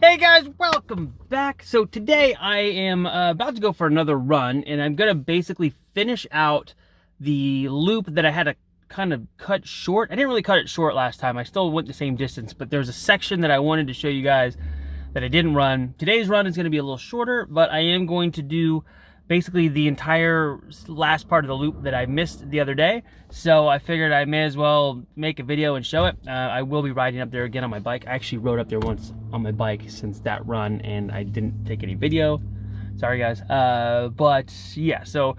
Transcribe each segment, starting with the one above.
Hey guys, welcome back. So today I am about to go for another run, and I'm gonna basically finish out the loop that I had to kind of cut short. I didn't really cut it short last time. I still went the same distance, but there's a section that I wanted to show you guys that I didn't run. Today's run is gonna be a little shorter, but I am going to do basically the entire last part of the loop that I missed the other day. So I figured I may as well make a video and show it. I will be riding up there again on my bike. I actually rode up there once on my bike since that run and I didn't take any video. Sorry guys. But yeah, so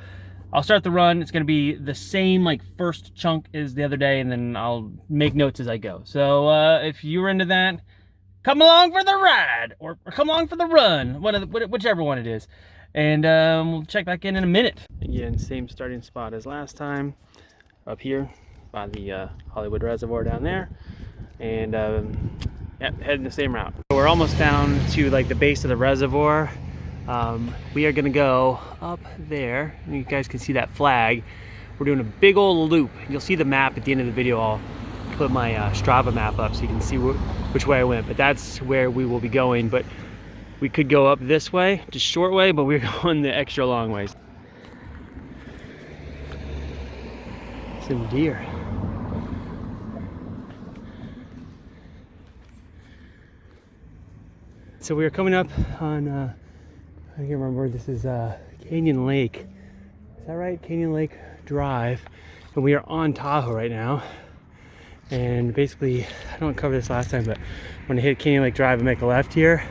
I'll start the run. It's gonna be the same like first chunk as the other day, and then I'll make notes as I go. So if you're into that, come along for the ride or come along for the run, whichever one it is. And we'll check back in a minute. Again, same starting spot as last time, up here by the Hollywood Reservoir down there, and yep, heading the same route. We're almost down to like the base of the reservoir. We are gonna go up there. You guys can see that flag. We're doing a big old loop. You'll see the map at the end of the video. I'll put my Strava map up so you can see which way I went, but that's where we will be going. But we could go up this way, just short way, but we're going the extra long ways. Some deer. So we are coming up on, I can't remember, this is Canyon Lake. Is that right? Canyon Lake Drive. And we are on Tahoe right now. And basically, I don't cover this last time, but when I hit Canyon Lake Drive, I make a left here.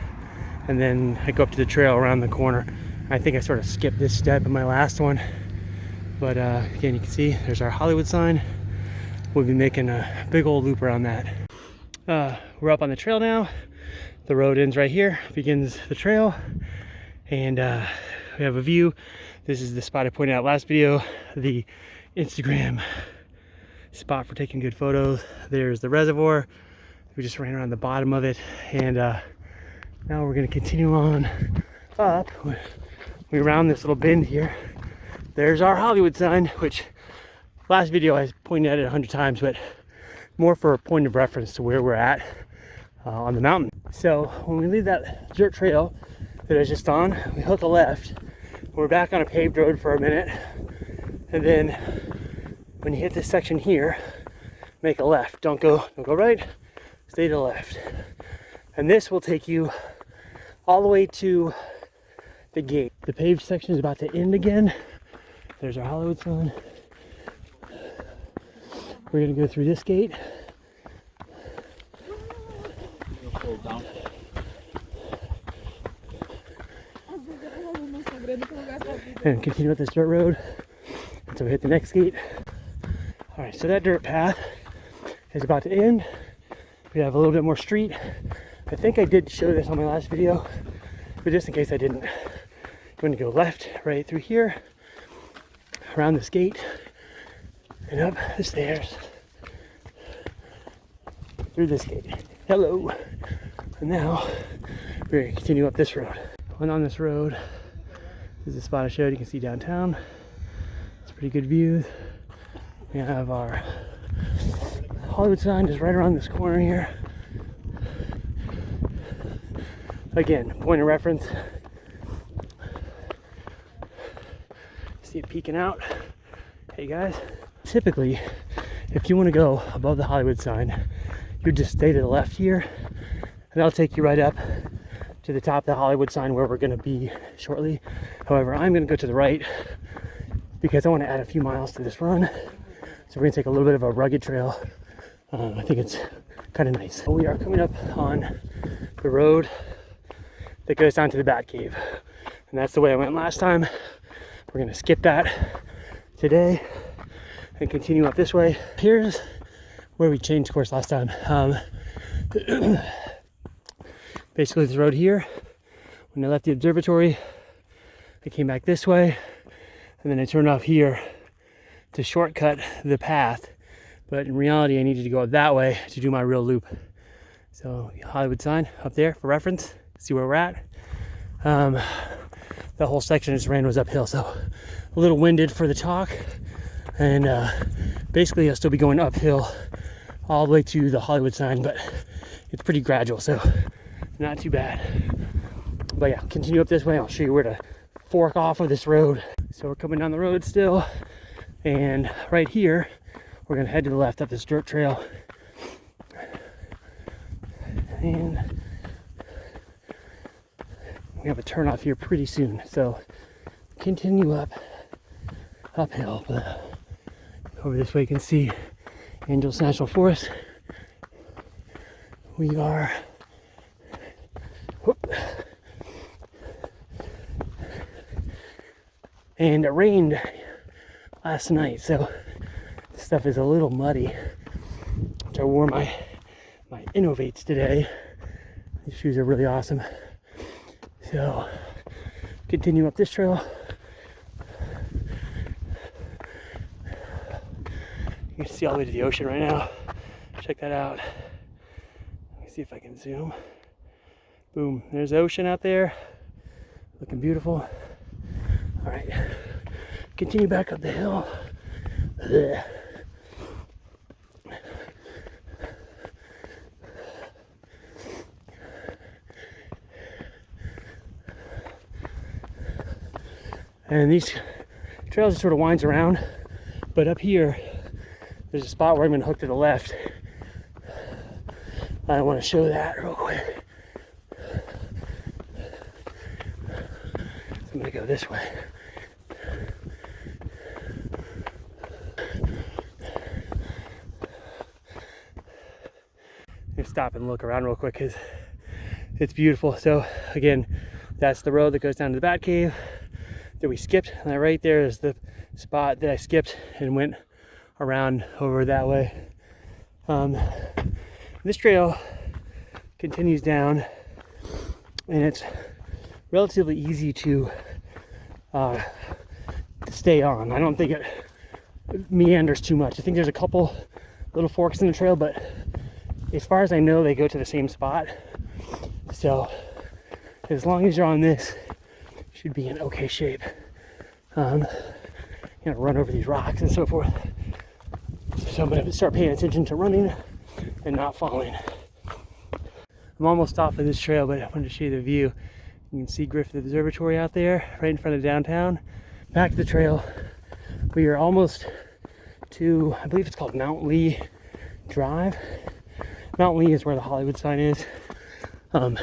And then I go up to the trail around the corner. I think I sort of skipped this step in my last one. But again, you can see there's our Hollywood sign. We'll be making a big old loop around that. We're up on the trail now. The road ends right here, begins the trail. And we have a view. This is the spot I pointed out last video, the Instagram spot for taking good photos. There's the reservoir. We just ran around the bottom of it. And now we're going to continue on up. We round this little bend here. There's our Hollywood sign, which last video I pointed at it 100 times, but more for a point of reference to where we're at on the mountain. So when we leave that dirt trail that I was just on, we hook a left. We're back on a paved road for a minute. And then when you hit this section here, make a left. Don't go right, stay to the left. And this will take you all the way to the gate. The paved section is about to end again. There's our Hollywood sign. We're gonna go through this gate. And continue up this dirt road until we hit the next gate. All right, so that dirt path is about to end. We have a little bit more street. I think I did show this on my last video, but just in case I didn't, I'm going to go left, right through here, around this gate, and up the stairs, through this gate. Hello. And now we're going to continue up this road. And on this road, this is the spot I showed. You can see downtown. It's pretty good views. We have our Hollywood sign just right around this corner here. Again, point of reference. See it peeking out. Hey guys. Typically, if you want to go above the Hollywood sign, you just stay to the left here, and that'll take you right up to the top of the Hollywood sign where we're going to be shortly. However, I'm going to go to the right because I want to add a few miles to this run. So we're going to take a little bit of a rugged trail. I think it's kind of nice. We are coming up on the road that goes down to the Bat Cave. And that's the way I went last time. We're gonna skip that today and continue up this way. Here's where we changed course last time. Basically this road here, when I left the observatory, I came back this way, and then I turned off here to shortcut the path. But in reality, I needed to go that way to do my real loop. So Hollywood sign up there for reference. See where we're at. The whole section I just ran was uphill, so a little winded for the talk. And basically I'll still be going uphill all the way to the Hollywood sign, but it's pretty gradual. So not too bad. But yeah, continue up this way. I'll show you where to fork off of this road. So we're coming down the road still, and right here we're gonna head to the left up this dirt trail, and we have a turn off here pretty soon. So continue uphill. But over this way you can see Angeles National Forest. We are and it rained last night, so this stuff is a little muddy. So I wore my Innovates today. These shoes are really awesome. So continue up this trail. You can see all the way to the ocean right now. Check that out. Let me see if I can zoom. Boom, there's the ocean out there. Looking beautiful. All right, continue back up the hill. Ugh. And these trails sort of winds around, but up here, there's a spot where I'm gonna hook to the left. I want to show that real quick. So I'm gonna go this way. Stop and look around real quick because it's beautiful. So again, that's the road that goes down to the Bat Cave that we skipped, and right there is the spot that I skipped and went around over that way. This trail continues down, and it's relatively easy to stay on. I don't think it meanders too much. I think there's a couple little forks in the trail, but as far as I know, they go to the same spot. So as long as you're on this, you should be in okay shape. Run over these rocks and so forth. So I'm gonna start paying attention to running and not falling. I'm almost off of this trail, but I wanted to show you the view. You can see Griffith Observatory out there, right in front of downtown. Back to the trail. We are almost to, I believe it's called Mount Lee Drive. Mount Lee is where the Hollywood sign is. And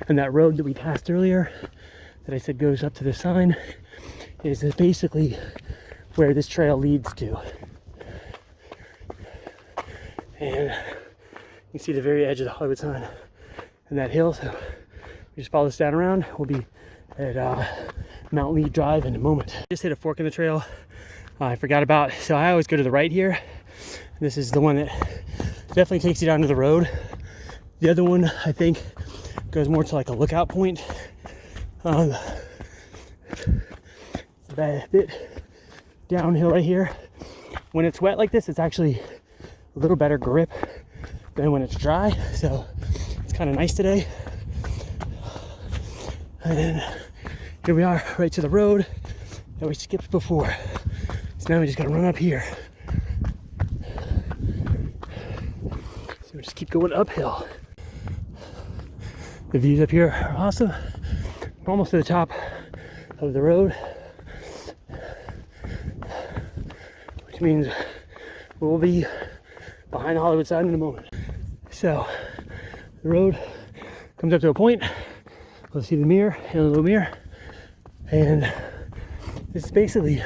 that road that we passed earlier, that I said goes up to the sign, is basically where this trail leads to. And you can see the very edge of the Hollywood sign and that hill. So we just follow this down around. We'll be at Mount Lee Drive in a moment. Just hit a fork in the trail. I forgot about, so I always go to the right here. This is the one that definitely takes you down to the road. The other one, I think, goes more to like a lookout point. It's a bit downhill right here. When it's wet like this, it's actually a little better grip than when it's dry. So it's kind of nice today. And then here we are, right to the road that we skipped before. So now we just gotta run up here. So we just keep going uphill. The views up here are awesome. We're almost to the top of the road, which means we'll be behind the Hollywood sign in a moment. So the road comes up to a point. We'll see the mirror and a little mirror, and this is basically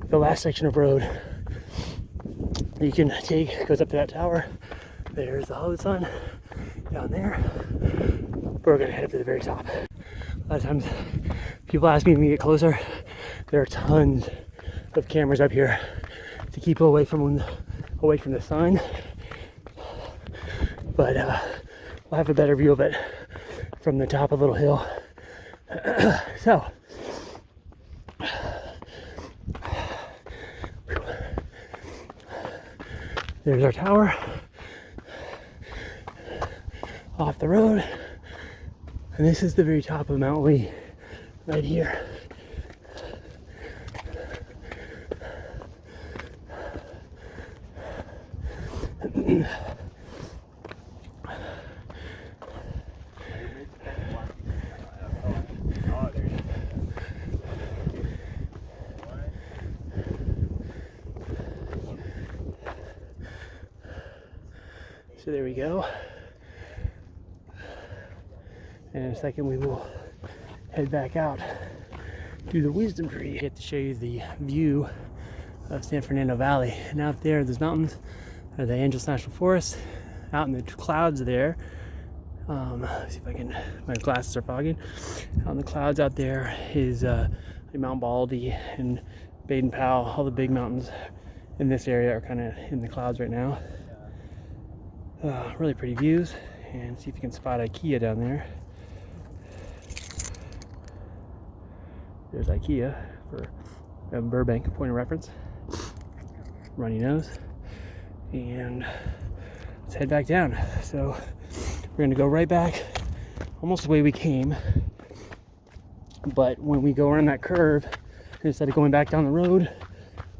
the last section of road you can take. Goes up to that tower. There's the Hollywood sign down there. We're gonna head up to the very top. A lot of times people ask me to get closer. There are tons of cameras up here to keep away from the sign, but we'll have a better view of it from the top of Little Hill. So there's our tower off the road, and this is the very top of Mount Lee right here. So there we go. And in a second we will head back out to the Wisdom Tree. I get to show you the view of San Fernando Valley. And out there, those mountains are the Angeles National Forest. Out in the clouds there, see if I can, my glasses are fogging. Out in the clouds out there is Mount Baldy and Baden Powell. All the big mountains in this area are kind of in the clouds right now. Really pretty views. And see if you can spot IKEA down there. There's IKEA for Burbank, point of reference. Runny nose. And let's head back down. So we're gonna go right back almost the way we came, but when we go around that curve, instead of going back down the road,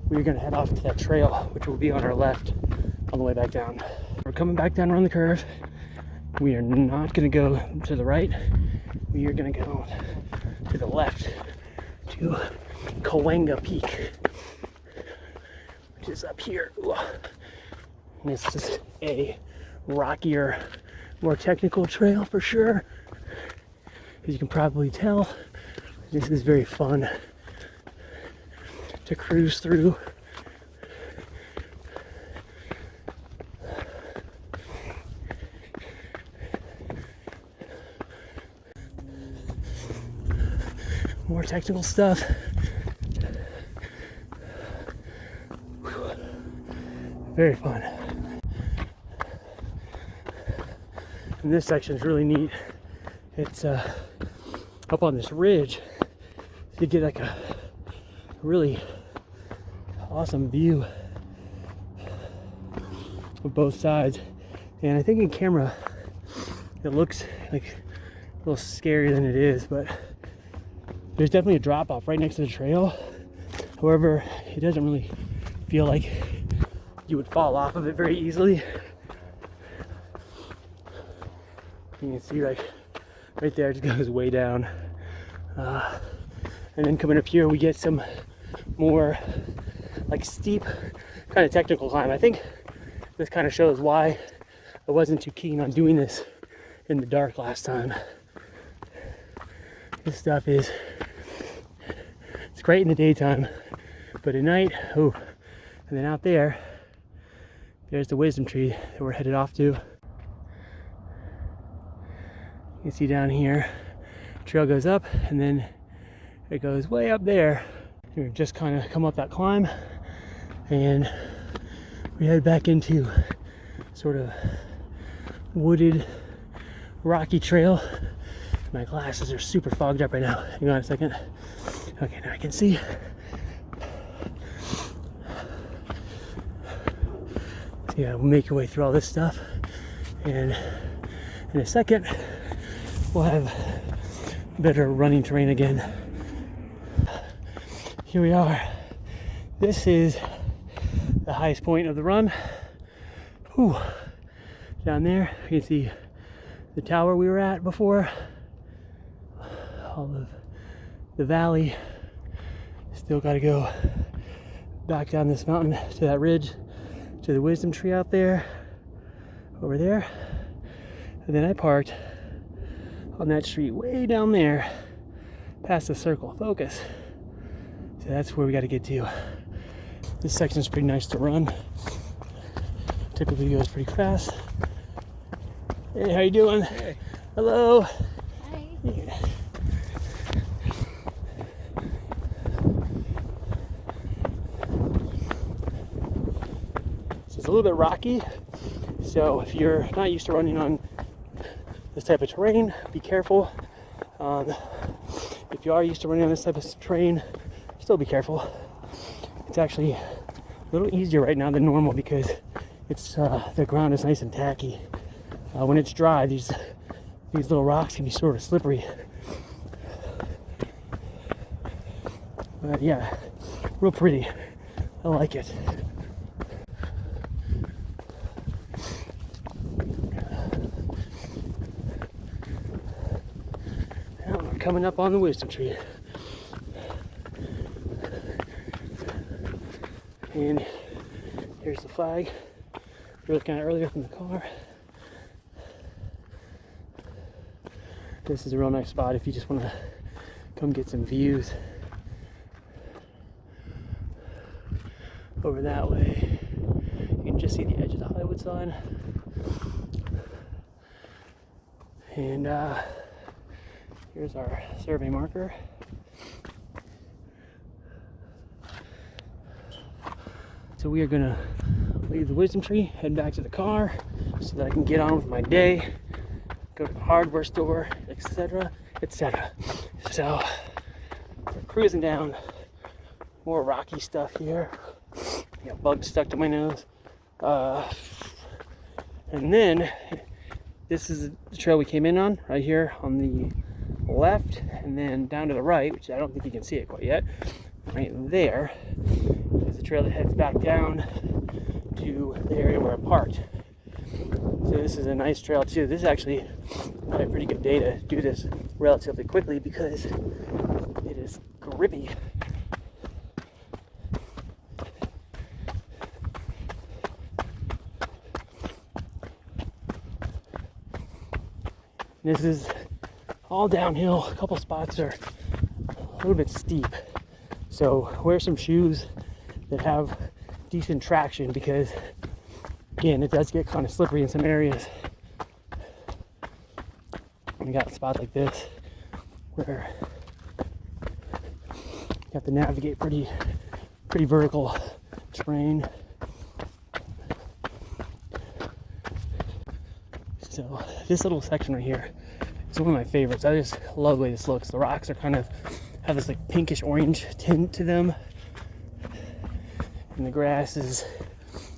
we're gonna head off to that trail, which will be on our left on the way back down. We're coming back down around the curve. We are not gonna go to the right. We are gonna go to the left to Cahuenga Peak, which is up here. And this is a rockier, more technical trail for sure. As you can probably tell, this is very fun to cruise through. More technical stuff. Very fun. And this section is really neat. It's up on this ridge. You get like a really awesome view of both sides. And I think in camera it looks like a little scarier than it is, but there's definitely a drop off right next to the trail. However, it doesn't really feel like you would fall off of it very easily. You can see like right there, it just goes way down. And then coming up here, we get some more like steep kind of technical climb. I think this kind of shows why I wasn't too keen on doing this in the dark last time. This stuff it's great in the daytime, but at night, oh. And then out there, there's the Wisdom Tree that we're headed off to. You can see down here, the trail goes up and then it goes way up there. We've just kind of come up that climb and we head back into sort of wooded, rocky trail. My glasses are super fogged up right now. Hang on a second. Okay, now I can see. So yeah, we'll make our way through all this stuff, and in a second we'll have better running terrain again. Here we are. This is the highest point of the run. Whew. Down there you can see the tower we were at before. All of the valley. Still got to go back down this mountain to that ridge, to the Wisdom Tree out there, over there. And then I parked on that street way down there, past the circle. Focus. So that's where we got to get to. This section is pretty nice to run. Typically goes pretty fast. Hey, how you doing? Hey. Hello. Hi. Yeah. It's a little bit rocky, so if you're not used to running on this type of terrain, be careful. If you are used to running on this type of terrain, still be careful. It's actually a little easier right now than normal because it's the ground is nice and tacky. When it's dry, these little rocks can be sort of slippery. But yeah, real pretty. I like it. Now we're coming up on the Wisdom Tree. And here's the flag. We were looking at it earlier from the car. this is a real nice spot if you just want to come get some views. Over that way, you can just see the edge of the Hollywood sign. And here's our survey marker. So we are gonna leave the wisdom tree, head back to the car so that I can get on with my day, go to the hardware store, etc., etc. So we're cruising down, more rocky stuff here. I got bugs stuck to my nose. And then this is the trail we came in on, right here on the left, and then down to the right, which I don't think you can see it quite yet. Right there is the trail that heads back down to the area where I parked. So this is a nice trail too. This is actually a pretty good day to do this relatively quickly because it is grippy. This is all downhill. A couple spots are a little bit steep. So wear some shoes that have decent traction because, again, it does get kind of slippery in some areas. We got a spot like this where you have to navigate pretty vertical terrain. So this little section right here is one of my favorites. I just love the way this looks. The rocks are kind of have this like pinkish orange tint to them, and the grass is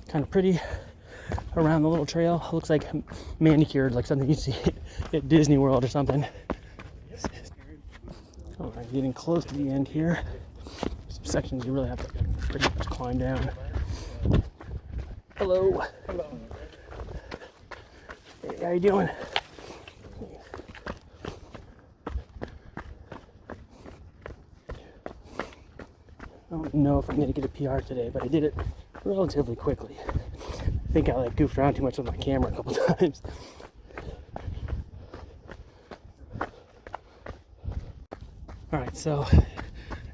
kind of pretty around the little trail. It looks like manicured, like something you see at Disney World or something. All right, getting close to the end here. Some sections you really have to pretty much climb down. Hello. Hello. Hey, how you doing? I don't know if I'm going to get a PR today, but I did it relatively quickly. I think I goofed around too much with my camera a couple times. Alright, so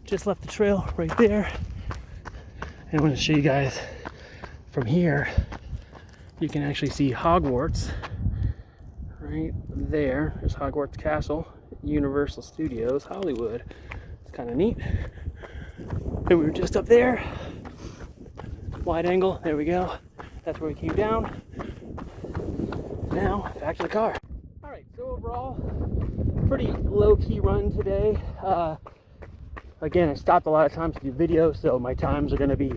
just left the trail right there. And I want to show you guys from here. You can actually see Hogwarts right there. There's Hogwarts Castle, Universal Studios, Hollywood. It's kind of neat. And we were just up there, wide angle, there we go. That's where we came down. Now, back to the car. All right, so overall, pretty low-key run today. Again, I stopped a lot of times to do videos, so my times are gonna be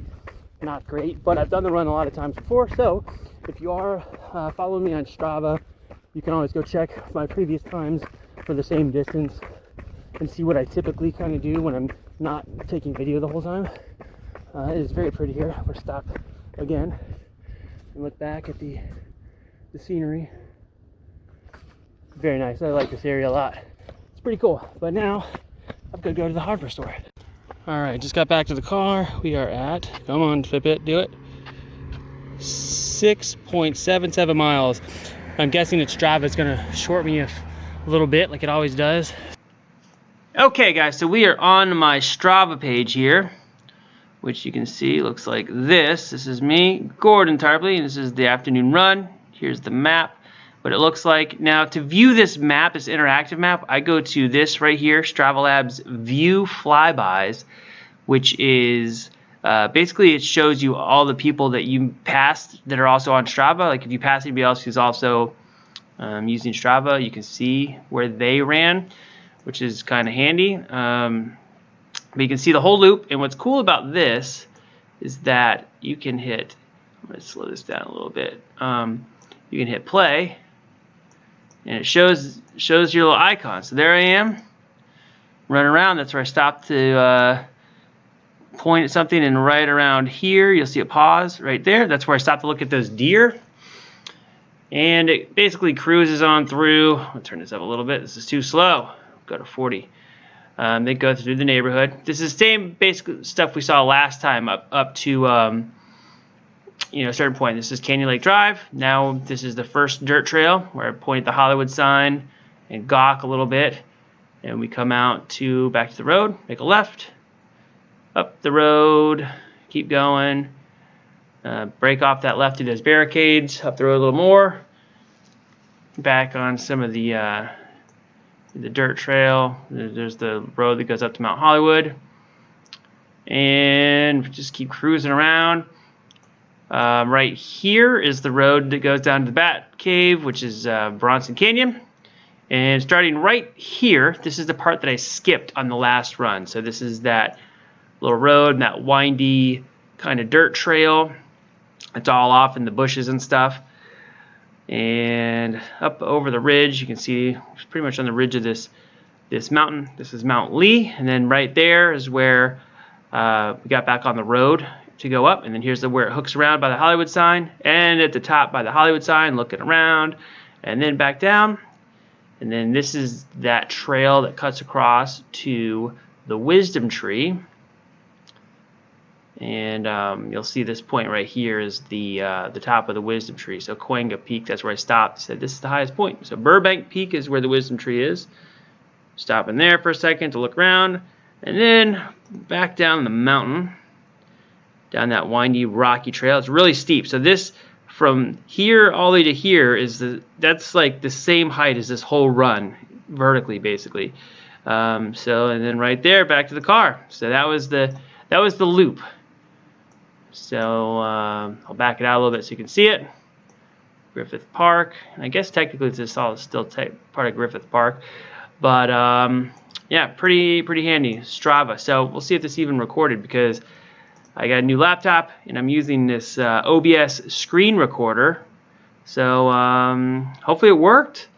not great, but I've done the run a lot of times before, so if you are following me on Strava, you can always go check my previous times for the same distance and see what I typically kind of do when I'm not taking video the whole time. It is very pretty here. We're stopped again and look back at the scenery. Very nice. I like this area a lot. It's pretty cool. But now I've got to go to the hardware store. All right, just got back to the car. We are at, come on Fitbit, do it, 6.77 miles. I'm guessing that Strava is going to short me a little bit like it always does. Okay guys, so we are on my Strava page here, which you can see looks like this. This is me, Gordon Tarpley, and this is the afternoon run. Here's the map, what it looks like. Now to view this map, this interactive map, I go to this right here, Strava Labs View Flybys, which is basically it shows you all the people that you passed that are also on Strava. Like if you pass anybody else who's also using Strava, you can see where they ran, which is kind of handy. But you can see the whole loop, and what's cool about this is that you can hit, I'm going to slow this down a little bit, you can hit play, and it shows your little icon. So there I am, run around. That's where I stopped to point at something, and right around here you'll see a pause right there. That's where I stopped to look at those deer. And it basically cruises on through. I'll turn this up a little bit. This is too slow. Go to 40. They go through the neighborhood. This is the same basic stuff we saw last time up to a certain point. This is Canyon Lake Drive. Now this is the first dirt trail where I point at the Hollywood sign and gawk a little bit. And we come out to back to the road, make a left, up the road, keep going, break off that left through those barricades, up the road a little more, back on some of the dirt trail. There's the road that goes up to Mount Hollywood, and just keep cruising around. Right here is the road that goes down to the Bat Cave, which is Bronson Canyon. And starting right here, this is the part that I skipped on the last run. So this is that little road and that windy kind of dirt trail. It's all off in the bushes and stuff. And up over the ridge, you can see it's pretty much on the ridge of this mountain. This is Mount Lee, and then right there is where we got back on the road to go up. And then here's where it hooks around by the Hollywood sign, and at the top by the Hollywood sign, looking around, and then back down. And then this is that trail that cuts across to the Wisdom Tree. And you'll see this point right here is the top of the Wisdom Tree. So Cahuenga Peak, that's where I stopped. I said this is the highest point. So Burbank Peak is where the Wisdom Tree is. Stopping there for a second to look around, and then back down the mountain, down that windy, rocky trail. It's really steep. So this, from here all the way to here, that's like the same height as this whole run, vertically, basically. And then right there, back to the car. So that was the loop. So I'll back it out a little bit so you can see it. Griffith Park. And I guess technically this is all still part of Griffith Park. But yeah, pretty handy. Strava. So we'll see if this even recorded, because I got a new laptop and I'm using this OBS screen recorder. So hopefully it worked.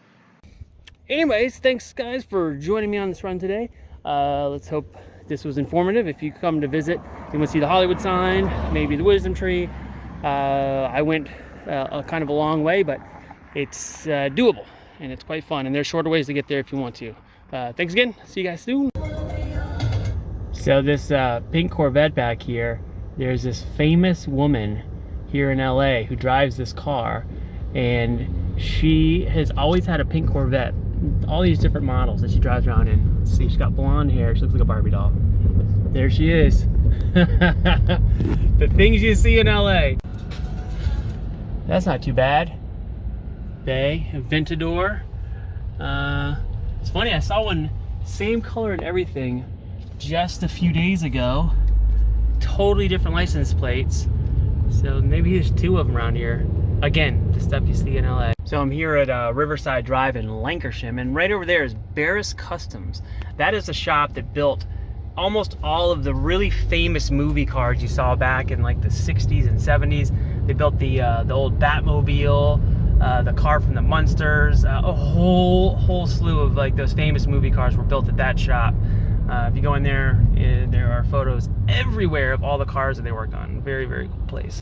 Anyways, thanks guys for joining me on this run today. Let's hope this was informative. If you come to visit, you want to see the Hollywood sign, maybe the Wisdom Tree. I went kind of a long way, but it's doable and it's quite fun. And there's shorter ways to get there if you want to. Thanks again. See you guys soon. So this pink Corvette back here, there's this famous woman here in LA who drives this car, and she has always had a pink Corvette. All these different models that she drives around in. Let's see, she's got blonde hair. She looks like a Barbie doll. There she is. The things you see in LA. That's not too bad. Bay, Aventador. It's funny, I saw one, same color and everything, just a few days ago. Totally different license plates. So maybe there's two of them around here. Again, the stuff you see in LA. So I'm here at Riverside Drive in Lancashire, and right over there is Barris Customs. That is a shop that built almost all of the really famous movie cars you saw back in like the 60s and 70s. They built the old Batmobile, the car from the Munsters, a whole slew of like those famous movie cars were built at that shop. If you go in there, there are photos everywhere of all the cars that they worked on. Very, very cool place.